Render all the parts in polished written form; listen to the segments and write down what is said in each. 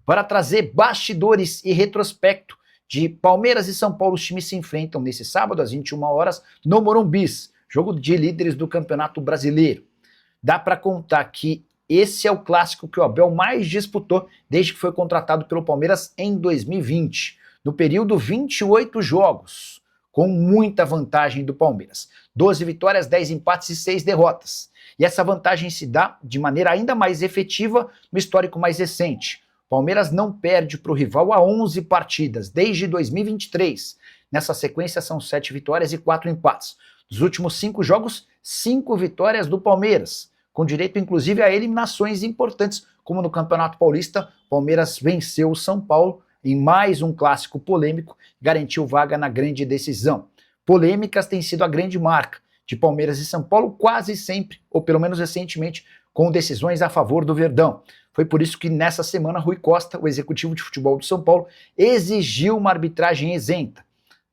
para trazer bastidores e retrospecto de Palmeiras e São Paulo. Os times se enfrentam nesse sábado às 21 horas no Morumbis, jogo de líderes do Campeonato Brasileiro. Dá para contar que esse é o clássico que o Abel mais disputou desde que foi contratado pelo Palmeiras em 2020. No período, 28 jogos, com muita vantagem do Palmeiras. 12 vitórias, 10 empates e 6 derrotas. E essa vantagem se dá de maneira ainda mais efetiva no histórico mais recente. O Palmeiras não perde para o rival há 11 partidas, desde 2023. Nessa sequência são 7 vitórias e 4 empates. Dos últimos 5 jogos, 5 vitórias do Palmeiras, com direito inclusive a eliminações importantes, como no Campeonato Paulista. O Palmeiras venceu o São Paulo em mais um clássico polêmico, garantiu vaga na grande decisão. Polêmicas têm sido a grande marca de Palmeiras e São Paulo quase sempre, ou pelo menos recentemente, com decisões a favor do Verdão. Foi por isso que nessa semana Rui Costa, o executivo de futebol do São Paulo, exigiu uma arbitragem isenta.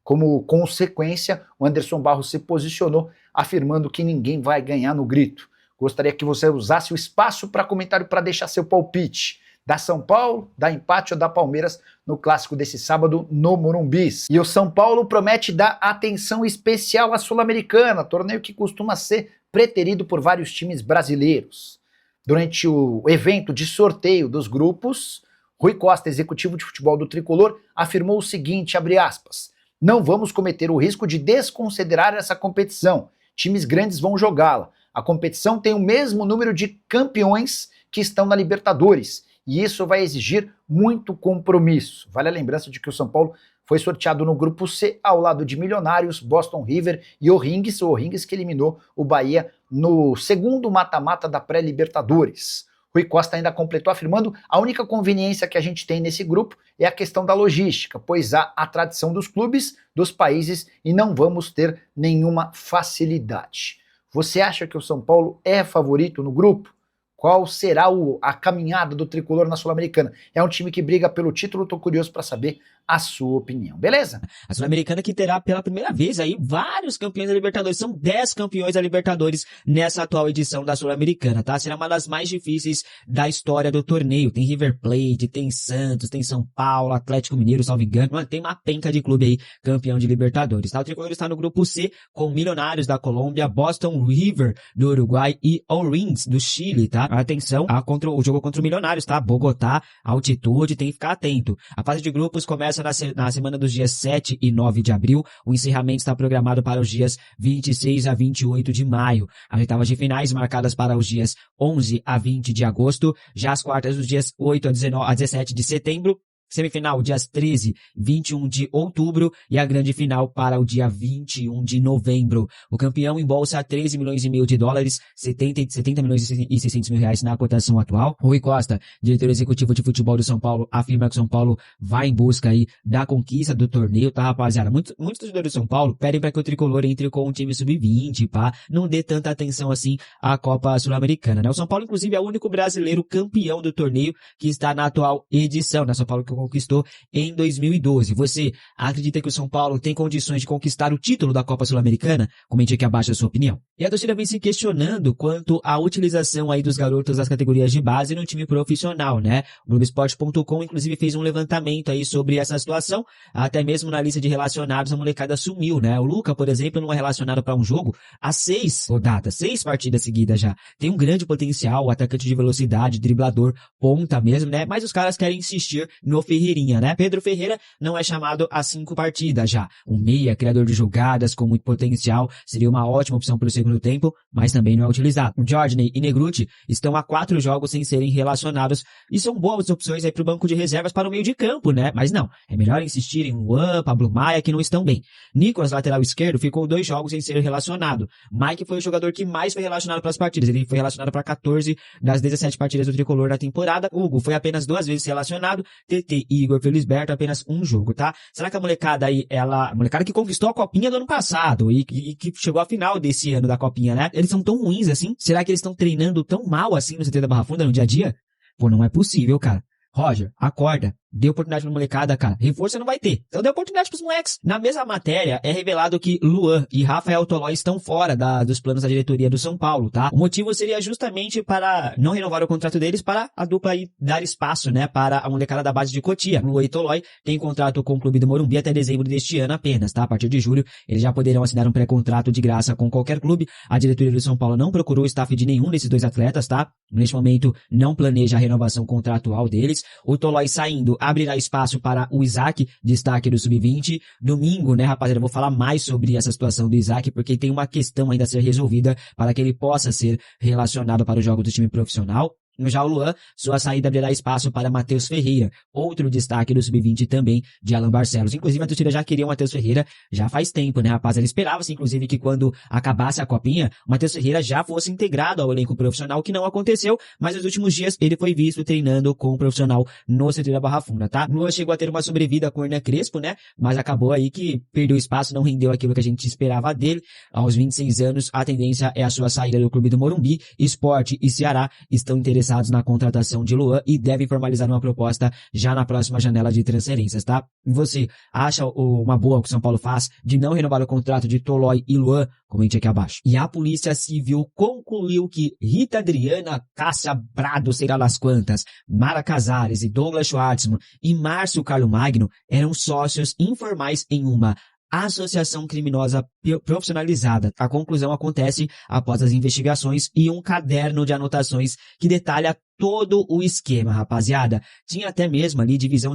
Como consequência, o Anderson Barros se posicionou afirmando que ninguém vai ganhar no grito. Gostaria que você usasse o espaço para comentário para deixar seu palpite. Da São Paulo, da empate ou da Palmeiras no clássico desse sábado no Morumbis. E o São Paulo promete dar atenção especial à Sul-Americana, torneio que costuma ser preterido por vários times brasileiros. Durante o evento de sorteio dos grupos, Rui Costa, executivo de futebol do Tricolor, afirmou o seguinte, abre aspas, não vamos cometer o risco de desconsiderar essa competição. Times grandes vão jogá-la. A competição tem o mesmo número de campeões que estão na Libertadores. E isso vai exigir muito compromisso. Vale a lembrança de que o São Paulo foi sorteado no grupo C ao lado de Milionários, Boston River e O'Higgins, o O'Higgins que eliminou o Bahia no segundo mata-mata da pré-Libertadores. Rui Costa ainda completou afirmando a única conveniência que a gente tem nesse grupo é a questão da logística, pois há a tradição dos clubes, dos países e não vamos ter nenhuma facilidade. Você acha que o São Paulo é favorito no grupo? Qual será a caminhada do Tricolor na Sul-Americana? É um time que briga pelo título, tô curioso para saber a sua opinião, beleza? A Sul-Americana que terá pela primeira vez aí vários campeões da Libertadores, são 10 campeões da Libertadores nessa atual edição da Sul-Americana, tá? Será uma das mais difíceis da história do torneio, tem River Plate, tem Santos, tem São Paulo, Atlético Mineiro, salvo engano, mano, tem uma penca de clube aí campeão de Libertadores, tá? O Tricolor está no grupo C com Milionários da Colômbia, Boston River do Uruguai e O'Higgins do Chile, tá? Atenção, o jogo contra o Milionários, tá? Bogotá, altitude, tem que ficar atento. A fase de grupos começa na semana dos dias 7 e 9 de abril. O encerramento está programado para os dias 26 a 28 de maio. As oitavas de finais marcadas para os dias 11 a 20 de agosto. Já as quartas dos dias 8 a 17 de setembro. Semifinal, dias 13, 21 de outubro e a grande final para o dia 21 de novembro. O campeão embolsa 13 milhões e meio de dólares, 70 milhões e 600 mil reais na cotação atual. Rui Costa, diretor executivo de futebol do São Paulo, afirma que o São Paulo vai em busca aí da conquista do torneio, tá, rapaziada? Muitos torcedores do São Paulo pedem para que o Tricolor entre com um time sub-20, pá, não dê tanta atenção assim à Copa Sul-Americana, né? O São Paulo, inclusive, é o único brasileiro campeão do torneio que está na atual edição, né? São Paulo que conquistou em 2012. Você acredita que o São Paulo tem condições de conquistar o título da Copa Sul-Americana? Comente aqui abaixo a sua opinião. E a torcida vem se questionando quanto à utilização aí dos garotos das categorias de base no time profissional, né? O Globoesporte.com, inclusive, fez um levantamento aí sobre essa situação. Até mesmo na lista de relacionados, a molecada sumiu, né? O Luca, por exemplo, não é relacionado para um jogo há 6 rodadas, 6 partidas seguidas já. Tem um grande potencial, atacante de velocidade, driblador, ponta mesmo, né? Mas os caras querem insistir no Ferreirinha, né? Pedro Ferreira não é chamado há 5 partidas já. Um meia, criador de jogadas com muito potencial, seria uma ótima opção para o segundo tempo, mas também não é utilizado. O Jordan e Negruti estão há 4 jogos sem serem relacionados e são boas opções aí para o banco de reservas para o meio de campo, né? Mas não, é melhor insistir em Luan, Pablo Maia, que não estão bem. Nicolas, lateral esquerdo, ficou 2 jogos sem ser relacionado. Mike foi o jogador que mais foi relacionado para as partidas, ele foi relacionado para 14 das 17 partidas do Tricolor na temporada. Hugo foi apenas 2 vezes relacionado, TT e Igor Felisberto apenas 1 jogo, tá? Será que a molecada aí, a molecada que conquistou a Copinha do ano passado e que chegou à final desse ano da Copinha, né? Eles são tão ruins assim? Será que eles estão treinando tão mal assim no CT da Barra Funda no dia a dia? Pô, não é possível, cara. Roger, acorda. Dê oportunidade pra molecada, cara. Reforço não vai ter. Então dê oportunidade pros moleques. Na mesma matéria, é revelado que Luan e Rafael Tolói estão fora dos planos da diretoria do São Paulo, tá? O motivo seria justamente para não renovar o contrato deles, para a dupla aí dar espaço, né, para a molecada da base de Cotia. Luan e Tolói têm contrato com o clube do Morumbi até dezembro deste ano apenas, tá? A partir de julho, eles já poderão assinar um pré-contrato de graça com qualquer clube. A diretoria do São Paulo não procurou o staff de nenhum desses dois atletas, tá? Neste momento, não planeja a renovação contratual deles. O Tolói saindo abrirá espaço para o Isaac, destaque do Sub-20. Domingo, né, rapaziada, eu vou falar mais sobre essa situação do Isaac, porque tem uma questão ainda a ser resolvida para que ele possa ser relacionado para os jogos do time profissional. Já o Luan, sua saída abrirá espaço para Matheus Ferreira, outro destaque do Sub-20 também de Alan Barcelos. Inclusive, a torcida já queria o Matheus Ferreira já faz tempo, né, rapaz? Ele esperava-se, inclusive, que quando acabasse a copinha, o Matheus Ferreira já fosse integrado ao elenco profissional, que não aconteceu, mas nos últimos dias ele foi visto treinando com o profissional no CT da Barra Funda, tá? O Luan chegou a ter uma sobrevida com o Hernan Crespo, né? Mas acabou aí que perdeu espaço, não rendeu aquilo que a gente esperava dele. Aos 26 anos, a tendência é a sua saída do clube do Morumbi. Sport e Ceará estão interessados na contratação de Luan e devem formalizar uma proposta já na próxima janela de transferências, tá? Você acha uma boa o que o São Paulo faz de não renovar o contrato de Tolói e Luan? Comente aqui abaixo. E a Polícia Civil concluiu que Rita Adriana, Cássia Prado, sei lá das quantas, Mara Casares e Douglas Schwartzman e Márcio Carlo Magno eram sócios informais em uma associação criminosa profissionalizada. A conclusão acontece após as investigações e um caderno de anotações que detalha todo o esquema, rapaziada. Tinha até mesmo ali divisão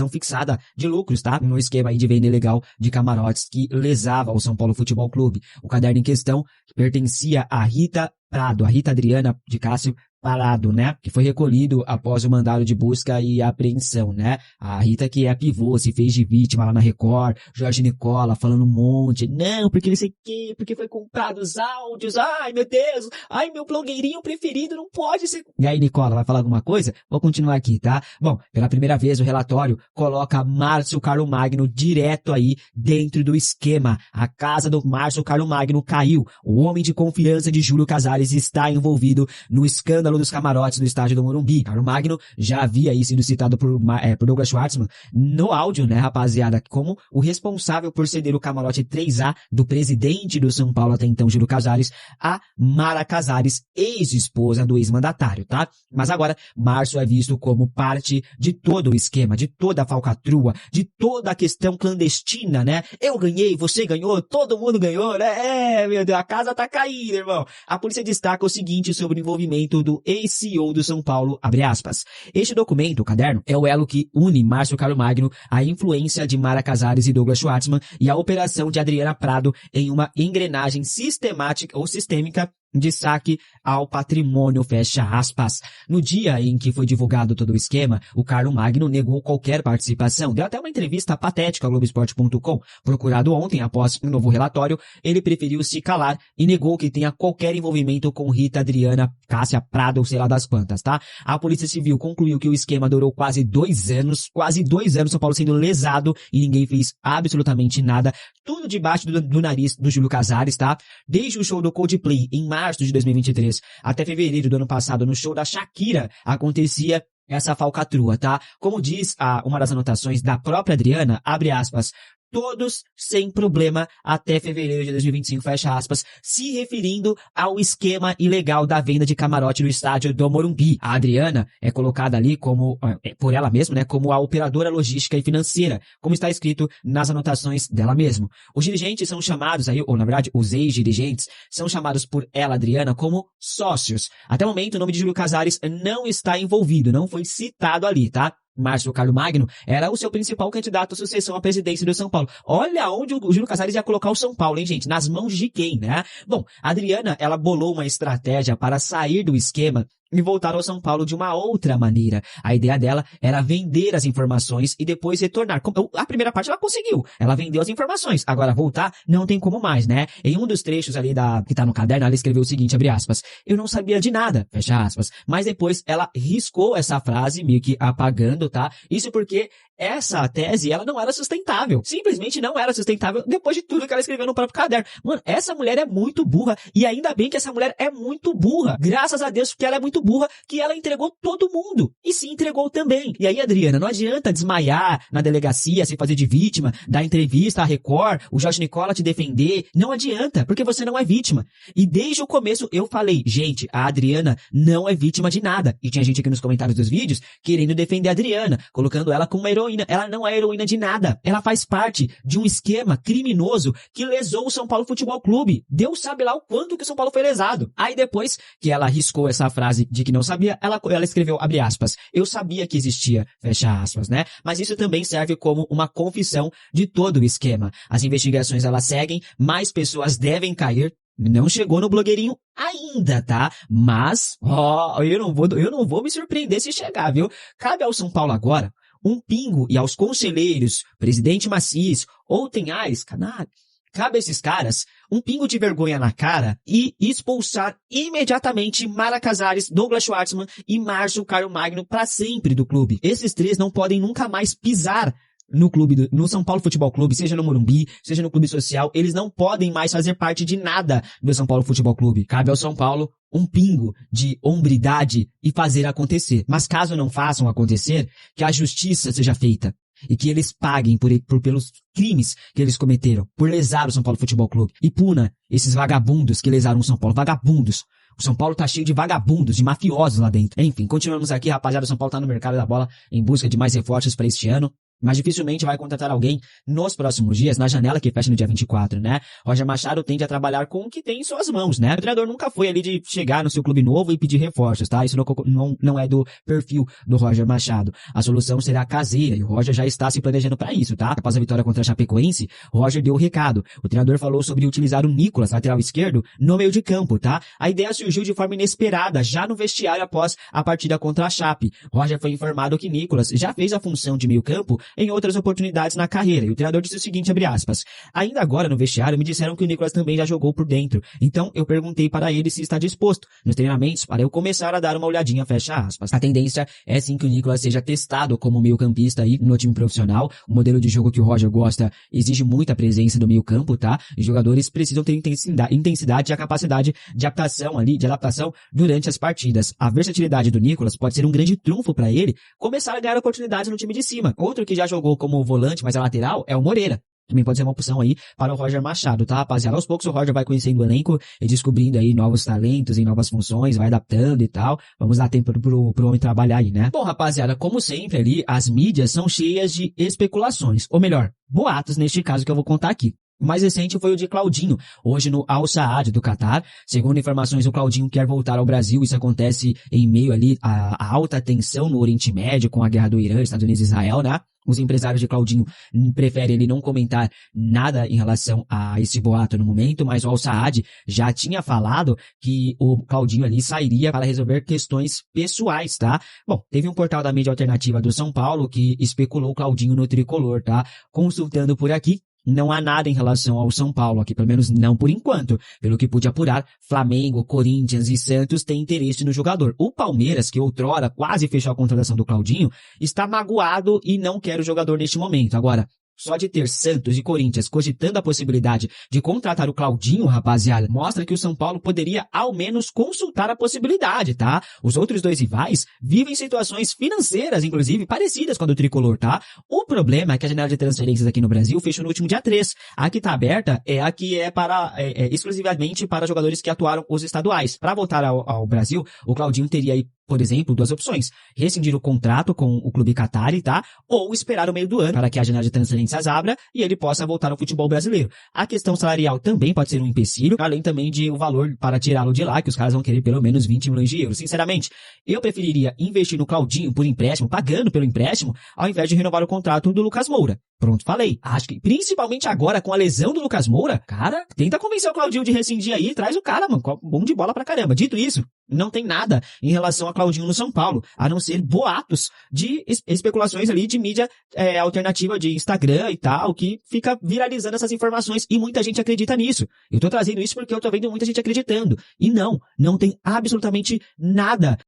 fixada de lucros, tá? No esquema aí de venda ilegal de camarotes que lesava o São Paulo Futebol Clube. O caderno em questão pertencia a Rita Prado, a Rita Adriana de Cássio Prado, né? Que foi recolhido após o mandado de busca e apreensão, né? A Rita, que é a pivô, se fez de vítima lá na Record, Jorge Nicola falando um monte, não, porque não sei o quê, porque foi comprado os áudios, ai meu Deus, ai meu blogueirinho preferido não pode ser... E aí, Nicola, vai falar alguma coisa? Vou continuar aqui, tá? Bom, pela primeira vez o relatório coloca Márcio Carlo Magno direto aí dentro do esquema. A casa do Márcio Carlo Magno caiu. O homem de confiança de Júlio Casares está envolvido no escândalo dos camarotes do estádio do Morumbi. Carlo Magno já havia aí sido citado por Douglas Schwartzman no áudio, né, rapaziada, como o responsável por ceder o camarote 3A do presidente do São Paulo até então, Júlio Casares, a Mara Casares, ex-esposa do ex-mandatário, tá? Mas agora, Márcio é visto como parte de todo o esquema, de toda a falcatrua, de toda a questão clandestina, né? Eu ganhei, você ganhou, todo mundo ganhou, né? Meu Deus, a casa tá caindo, irmão. A polícia destaca o seguinte sobre o envolvimento do ex-CEO do São Paulo, abre aspas. Este documento, o caderno, é o elo que une Márcio Carlo Magno à influência de Mara Casares e Douglas Schwartzman e a operação de Adriana Prado em uma engrenagem sistemática ou sistêmica de saque ao patrimônio, fecha aspas. No dia em que foi divulgado todo o esquema, o Carlo Magno negou qualquer participação. Deu até uma entrevista patética ao Globoesporte.com. Procurado ontem, após um novo relatório, ele preferiu se calar e negou que tenha qualquer envolvimento com Rita Adriana, Cássia Prado, ou sei lá das quantas, tá? A Polícia Civil concluiu que o esquema durou quase 2 anos, São Paulo sendo lesado e ninguém fez absolutamente nada. Tudo debaixo do nariz do Júlio Casares, tá? Desde o show do Coldplay em março de 2023 até fevereiro do ano passado, no show da Shakira, acontecia essa falcatrua, tá? Como diz uma das anotações da própria Adriana, abre aspas, todos sem problema até fevereiro de 2025, fecha aspas, se referindo ao esquema ilegal da venda de camarote no estádio do Morumbi. A Adriana é colocada ali como, por ela mesma, né, como a operadora logística e financeira, como está escrito nas anotações dela mesma. Os dirigentes são chamados aí, ou na verdade, os ex-dirigentes são chamados por ela, Adriana, como sócios. Até o momento, o nome de Júlio Casares não está envolvido, não foi citado ali, tá? Márcio Carlo Magno era o seu principal candidato à sucessão à presidência do São Paulo. Olha onde o Júlio Casares ia colocar o São Paulo, hein, gente? Nas mãos de quem, né? Bom, a Adriana, ela bolou uma estratégia para sair do esquema e voltar ao São Paulo de uma outra maneira. A ideia dela era vender as informações e depois retornar. A primeira parte ela conseguiu. Ela vendeu as informações. Agora, voltar não tem como mais, né? Em um dos trechos ali que tá no caderno, ela escreveu o seguinte, abre aspas, eu não sabia de nada, fecha aspas. Mas depois ela riscou essa frase, meio que apagando, tá? Isso porque essa tese, ela não era sustentável. Simplesmente não era sustentável depois de tudo que ela escreveu no próprio caderno. Mano, essa mulher é muito burra. E ainda bem que essa mulher é muito burra. Graças a Deus, porque ela é muito burra que ela entregou todo mundo. E se entregou também. E aí, Adriana, não adianta desmaiar na delegacia, se fazer de vítima, dar entrevista à Record, o Jorge Nicola te defender. Não adianta, porque você não é vítima. E desde o começo eu falei, gente, a Adriana não é vítima de nada. E tinha gente aqui nos comentários dos vídeos querendo defender a Adriana, colocando ela como uma heroína. Ela não é heroína de nada. Ela faz parte de um esquema criminoso que lesou o São Paulo Futebol Clube. Deus sabe lá o quanto que o São Paulo foi lesado. Aí depois que ela riscou essa frase de que não sabia, ela escreveu, abre aspas, eu sabia que existia, fecha aspas, né? Mas isso também serve como uma confissão de todo o esquema. As investigações elas seguem, mais pessoas devem cair. Não chegou no blogueirinho ainda, tá? Mas, eu não vou me surpreender se chegar, viu? Cabe ao São Paulo agora um pingo e aos conselheiros, presidente Maciz ou Tenhares, canalha, cabe a esses caras um pingo de vergonha na cara e expulsar imediatamente Mara Casares, Douglas Schwartzman e Márcio Caio Magno para sempre do clube. Esses três não podem nunca mais pisar no clube, no São Paulo Futebol Clube, seja no Morumbi, seja no Clube Social, eles não podem mais fazer parte de nada do São Paulo Futebol Clube. Cabe ao São Paulo um pingo de hombridade e fazer acontecer. Mas caso não façam acontecer, que a justiça seja feita. E que eles paguem pelos crimes que eles cometeram, por lesar o São Paulo Futebol Clube. E puna esses vagabundos que lesaram o São Paulo. Vagabundos. O São Paulo tá cheio de vagabundos, de mafiosos lá dentro. Enfim, continuamos aqui, rapaziada. O São Paulo tá no mercado da bola em busca de mais reforços para este ano. Mas dificilmente vai contratar alguém nos próximos dias, na janela que fecha no dia 24, né? Roger Machado tende a trabalhar com o que tem em suas mãos, né? O treinador nunca foi ali de chegar no seu clube novo e pedir reforços, tá? Isso não é do perfil do Roger Machado. A solução será caseira e o Roger já está se planejando para isso, tá? Após a vitória contra a Chapecoense, o Roger deu o recado. O treinador falou sobre utilizar o Nicolas, lateral esquerdo, no meio de campo, tá? A ideia surgiu de forma inesperada, já no vestiário após a partida contra a Chape. Roger foi informado que Nicolas já fez a função de meio campo em outras oportunidades na carreira. E o treinador disse o seguinte, abre aspas, ainda agora no vestiário me disseram que o Nicolas também já jogou por dentro. Então eu perguntei para ele se está disposto nos treinamentos para eu começar a dar uma olhadinha, fecha aspas. A tendência é sim que o Nicolas seja testado como meio campista aí no time profissional. O modelo de jogo que o Roger gosta exige muita presença do meio campo, tá? Os jogadores precisam ter intensidade e a capacidade de adaptação durante as partidas. A versatilidade do Nicolas pode ser um grande trunfo para ele começar a ganhar oportunidades no time de cima. Outro que já jogou como volante, mas é lateral, é o Moreira. Também pode ser uma opção aí para o Roger Machado, tá, rapaziada? Aos poucos o Roger vai conhecendo o elenco e descobrindo aí novos talentos e novas funções, vai adaptando e tal. Vamos dar tempo pro homem trabalhar aí, né? Bom, rapaziada, como sempre ali, as mídias são cheias de especulações, ou melhor, boatos neste caso que eu vou contar aqui. O mais recente foi o de Claudinho, hoje no Al Saad do Catar. Segundo informações, o Claudinho quer voltar ao Brasil. Isso acontece em meio ali a alta tensão no Oriente Médio com a guerra do Irã, Estados Unidos e Israel, né? Os empresários de Claudinho preferem ele não comentar nada em relação a esse boato no momento, mas o Al Saad já tinha falado que o Claudinho ali sairia para resolver questões pessoais, tá? Bom, teve um portal da mídia alternativa do São Paulo que especulou o Claudinho no tricolor, tá? Consultando por aqui, não há nada em relação ao São Paulo aqui, pelo menos não por enquanto. Pelo que pude apurar, Flamengo, Corinthians e Santos têm interesse no jogador. O Palmeiras, que outrora quase fechou a contratação do Claudinho, está magoado e não quer o jogador neste momento. Agora, só de ter Santos e Corinthians cogitando a possibilidade de contratar o Claudinho, rapaziada, mostra que o São Paulo poderia ao menos consultar a possibilidade, tá? Os outros dois rivais vivem situações financeiras, inclusive, parecidas com a do tricolor, tá? O problema é que a janela de transferências aqui no Brasil fechou no último dia 3. A que tá aberta é a que é exclusivamente para jogadores que atuaram os estaduais. Para voltar ao Brasil, o Claudinho teria aí, por exemplo, duas opções. Rescindir o contrato com o clube Qatari, tá? Ou esperar o meio do ano para que a janela de transferências abra e ele possa voltar ao futebol brasileiro. A questão salarial também pode ser um empecilho, além também de o valor para tirá-lo de lá, que os caras vão querer pelo menos 20 milhões de euros. Sinceramente, eu preferiria investir no Claudinho por empréstimo, pagando pelo empréstimo, ao invés de renovar o contrato do Lucas Moura. Pronto, falei. Acho que, principalmente agora, com a lesão do Lucas Moura, cara, tenta convencer o Claudinho de rescindir aí, traz o cara, mano. Bom de bola pra caramba. Dito isso, não tem nada em relação a Claudinho no São Paulo, a não ser boatos de especulações ali de mídia alternativa de Instagram e tal, que fica viralizando essas informações e muita gente acredita nisso. Eu tô trazendo isso porque eu tô vendo muita gente acreditando. E não tem absolutamente nada